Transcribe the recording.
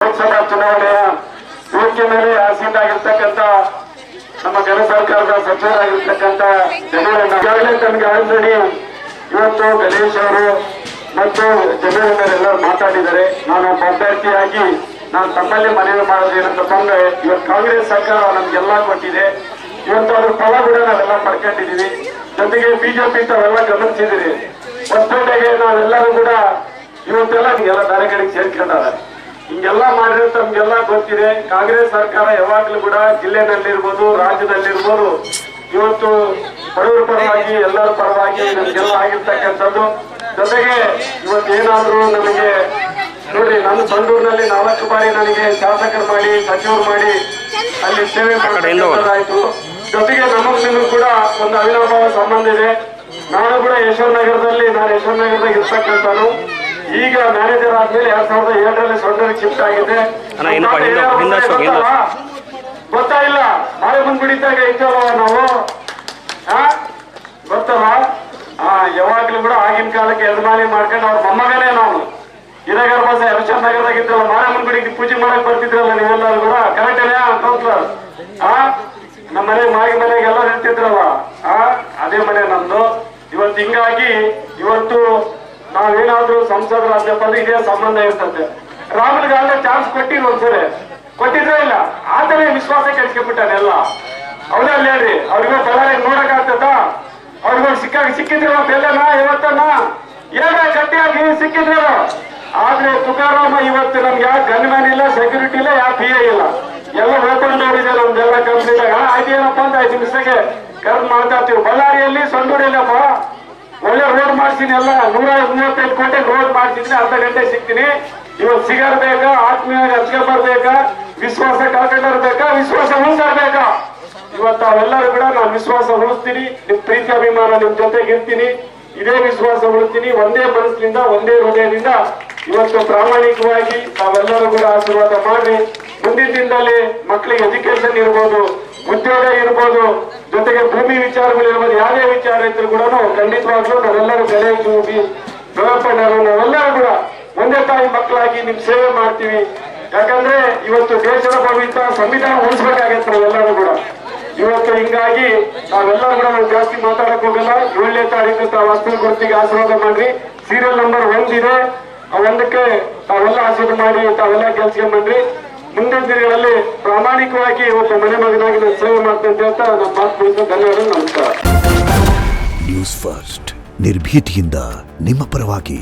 ಲೋಕಸಭಾ ಚುನಾವಣೆಯ ವೇದಿಕೆ ಮೇಲೆ ಆಸೀನಾಗಿರ್ತಕ್ಕಂಥ ನಮ್ಮ ಘನ ಸರ್ಕಾರದ ಸಚಿವರಾಗಿರ್ತಕ್ಕಂಥ ಈಗಾಗಲೇ ತಮಗೆ ಆಲ್ರೆಡಿ ಇವತ್ತು ಗಣೇಶ್ ಅವರು ಮತ್ತು ಜನರೆಲ್ಲರೂ ಮಾತಾಡಿದ್ದಾರೆ. ನಾನು ಒಬ್ಬ ಅಭ್ಯರ್ಥಿಯಾಗಿ ನಾನು ತಮ್ಮಲ್ಲಿ ಮನವಿ ಮಾಡೋದು ಏನಂತಪ್ಪ ಅಂದ್ರೆ, ಇವತ್ತು ಕಾಂಗ್ರೆಸ್ ಸರ್ಕಾರ ನಮ್ಗೆಲ್ಲ ಕೊಟ್ಟಿದೆ. ಇವತ್ತು ಅದ್ರ ಫಲ ಕೂಡ ನಾವೆಲ್ಲ ಪಡ್ಕೊಂಡಿದೀವಿ. ಜೊತೆಗೆ ಬಿಜೆಪಿ ತಾವೆಲ್ಲ ಗಮನಿಸಿದಿರಿ. ಹೊಸಪೇಟೆಗೆ ನಾವೆಲ್ಲರೂ ಕೂಡ ಇವತ್ತೆಲ್ಲ ನಿಮ್ಗೆಲ್ಲ ಬೇರೆ ಕಡೆಗೆ ಸೇರ್ಕೊಂಡಾರೆ. ಹಿಂಗೆಲ್ಲ ಮಾಡಿದ್ರೆ ತಮ್ಗೆಲ್ಲ ಗೊತ್ತಿದೆ. ಕಾಂಗ್ರೆಸ್ ಸರ್ಕಾರ ಯಾವಾಗ್ಲೂ ಕೂಡ ಜಿಲ್ಲೆನಲ್ಲಿರ್ಬೋದು, ರಾಜ್ಯದಲ್ಲಿರ್ಬೋದು, ಇವತ್ತು ಬಡವರ ಪರವಾಗಿ ಎಲ್ಲರ ಪರವಾಗಿ ನಮ್ಗೆಲ್ಲ ಆಗಿರ್ತಕ್ಕಂಥದ್ದು. ಜೊತೆಗೆ ಇವತ್ತೇನಾದ್ರೂ ನಮಗೆ ನೋಡ್ರಿ, ನನ್ನ ಬಂದೂರಿನಲ್ಲಿ 4 ಬಾರಿ ನನಗೆ ಶಾಸಕರು ಮಾಡಿ, ಸಚಿವರು ಮಾಡಿ ಅಲ್ಲಿ ಸೇವೆ ಮಾಡೋದಾಯ್ತು. ಜೊತೆಗೆ ನಮಗೂ ಕೂಡ ಒಂದು ಅವಿನಾಭಾವ ಸಂಬಂಧ ಇದೆ. ನಾನು ಕೂಡ ಯಶವಂತನಗರದಲ್ಲಿ ಇರ್ತಕ್ಕಂಥನು. ಈಗ ಮ್ಯಾನೇಜರ್ ಆದ್ಮೇಲೆ 2007ರಲ್ಲಿ ಸೊಂಡರಿಗೆ ಶಿಫ್ಟ್ ಆಗಿದೆ. ಗೊತ್ತಾಯಿಲ್ಲ, ಮಳೆ ಬಂದ್ಬಿಡಿತಾಗ ಇದ್ದಲ್ವ ನಾವು, ಗೊತ್ತಲ್ಲ. ಯಾವಾಗ್ಲೂ ಕೂಡ ಆಗಿನ ಕಾಲಕ್ಕೆ ಯಜಮಾನಿ ಮಾಡ್ಕೊಂಡು ಅವ್ರ ಮೊಮ್ಮಗನೇ ನಾವು ಹಿರೇಗರ್ ಬಸ್ ಯಶವಂತನಗರದಾಗ ಇದ್ರಲ್ಲ, ಮಾರಮ್ಮನ ಗುಡಿಗೆ ಪೂಜೆ ಮಾಡಕ್ ಬರ್ತಿದ್ರಲ್ಲ ನೀವೆಲ್ಲರೂ ಕೂಡ. ಕರೆಕ್ಟೇನೆ ಕೌನ್ಸಿಲರ್? ನಮ್ಮ ಮಾಗಿ ಮನೆಗೆ ಎಲ್ಲರೂ ಇರ್ತಿದ್ರಲ್ಲ, ಅದೇ ಮನೆ ನಮ್ದು. ಇವತ್ತು ಹಿಂಗಾಗಿ ಇವತ್ತು ನಾವೇನಾದ್ರೂ ಸಂಸದರಾದ್ಯಪ್ಪ ಅಂದ್ರೆ ಇದೇ ಸಂಬಂಧ ಇರ್ತದೆ. ರಾಮನಿಗಾಗಲೇ ಚಾನ್ಸ್ ಕೊಟ್ಟಿಲ್ಲ, ಒಂದ್ಸರಿ ಕೊಟ್ಟಿದ್ರೆ ಇಲ್ಲ, ಆತನೇ ವಿಶ್ವಾಸ ಕೆಡ್ಸ್ಕೊಂಡ್ಬಿಟ್ಟಾನೆಲ್ಲ. ಅವನಲ್ಲಿ ಹೇಳ್ರಿ, ಅವ್ರಿಗೂ ಬಳ್ಳಾರಿ ನೋಡಕ್ ಆಗ್ತದ? ಅವ್ರಿಗೂ ಸಿಕ್ಕಿದ್ರು ಬೆಲ್ಲನ ಇವತ್ತನ್ನ ಏನ ಗಟ್ಟಿಯಾಗಿ ಸಿಕ್ಕಿದ್ರು. ಆದ್ರೆ ತುಕಾರಾಮ ಇವತ್ತು ನಮ್ಗೆ ಯಾವ ಗನ್ಮ್ಯಾನ್ ಇಲ್ಲ, ಸೆಕ್ಯೂರಿಟಿ ಇಲ್ಲ, ಯಾವ ಪಿ ಎ ಇಲ್ಲ, ಎಲ್ಲ ಓಪನ್ ಡೋರ್ ಇದೆ ನಮ್ದೆಲ್ಲ ಕಂಪ್ನಿದಾಗ. ಆಯ್ತೇನಪ್ಪ ಅಂತ 5 ನಿಮಿಷಕ್ಕೆ ಕರೆದು ಮಾಡ್ತಾ ಇರ್ತೀವಿ. ಬಳ್ಳಾರಿಯಲ್ಲಿ ಸೊಂದೂರಿಲ್ಲಪ್ಪ, ಒಳ್ಳೆ ರೋಡ್ ಮಾಡ್ತೀನಿ, ಎಲ್ಲ 135 ಕೋಟಿ ರೋಡ್ ಮಾಡ್ತಿದ್ದೀನಿ, ಅರ್ಧ ಗಂಟೆ ಸಿಗ್ತೀನಿ. ಇವತ್ತು ಸಿಗರ್ಬೇಕಾ, ಆತ್ಮೀಯ ಹಚ್ಕೊಂಡ್ಬರ್ಬೇಕಾ, ವಿಶ್ವಾಸ ಕಳ್ಕೊಂಡಿರ್ಬೇಕಾ, ವಿಶ್ವಾಸ ಉಳಿಸರ್ಬೇಕಾ? ಇವತ್ತು ಅವೆಲ್ಲರೂ ಕೂಡ ನಾನು ವಿಶ್ವಾಸ ಉಳಿಸ್ತೀನಿ. ನಿಮ್ ಪ್ರೀತಿ ಅಭಿಮಾನ ನಿಮ್ ಜೊತೆಗೆ ಇರ್ತೀನಿ. ಇದೇ ವಿಶ್ವಾಸ ಉಳಿಸ್ತೀನಿ. ಒಂದೇ ಮನಸ್ಸಿನಿಂದ, ಒಂದೇ ಹೃದಯದಿಂದ ಇವತ್ತು ಪ್ರಾಮಾಣಿಕವಾಗಿ ತಾವೆಲ್ಲರೂ ಕೂಡ ಆಶೀರ್ವಾದ ಮಾಡಿ ಮುಂದಿನ ದಿನದಲ್ಲಿ ಮಕ್ಕಳಿಗೆ ಎಜುಕೇಶನ್ ಇರ್ಬೋದು, ಉದ್ಯೋಗ ಇರ್ಬೋದು, ಜೊತೆಗೆ ಭೂಮಿ ವಿಚಾರಗಳಿರ್ಬೋದು, ಯಾವುದೇ ವಿಚಾರ ಇದ್ರು ಕೂಡ ಖಂಡಿತವಾಗ್ಲೂ ನಾವೆಲ್ಲರೂ ಬೆಲೆ ಬೆಳಪಣ್ಣರು ನಾವೆಲ್ಲರೂ ಕೂಡ ಒಂದೇ ತಾಯಿ ಮಕ್ಕಳಾಗಿ ನಿಮ್ ಸೇವೆ ಮಾಡ್ತೀವಿ. ಯಾಕಂದ್ರೆ ಇವತ್ತು ದೇಶದ ಭವಿಷ್ಯ ಸಂವಿಧಾನ ಉಳಿಸ್ಬೇಕಾಗತ್ತೆ ನಾವೆಲ್ಲರೂ ಕೂಡ. ಇವತ್ತು ಹಿಂಗಾಗಿ ನಾವೆಲ್ಲರೂ ಕೂಡ ಜಾಸ್ತಿ ಮಾತಾಡಕ್ ಹೋಗಲ್ಲ. 7ನೇ ತಾರೀಕು ತಾವು ವಸ್ತು ಗುರುತಿಗೆ ಆಶೀರ್ವಾದ ಮಾಡ್ರಿ. ಸೀರಿಯಲ್ ನಂಬರ್ 1 ಇದೆ, ಆ 1ಕ್ಕೆ ತಾವೆಲ್ಲ ಆಶೀರ್ವಾದ ಮಾಡಿ ತಾವೆಲ್ಲ ಕೆಲ್ಸ್ಕೊಂಡ್ಬನ್ರಿ. ಮುಂದಿನ ದಿನಗಳಲ್ಲಿ ಪ್ರಾಮಾಣಿಕವಾಗಿ ಇವತ್ತು ಮನೆ ಮಗನಾಗಿ ನಾನು ಸೇವೆ ಮಾಡ್ತೇನೆ ಅಂತ ಹೇಳ್ತಾ ನಮ್ಮ ಮಾತು ಮುಗಿದ. ಧನ್ಯವಾದ, ನಮಸ್ಕಾರ. ನ್ಯೂಸ್ ಫಸ್ಟ್, ನಿರ್ಭೀತಿಯಿಂದ ನಿಮ್ಮ ಪರವಾಗಿ.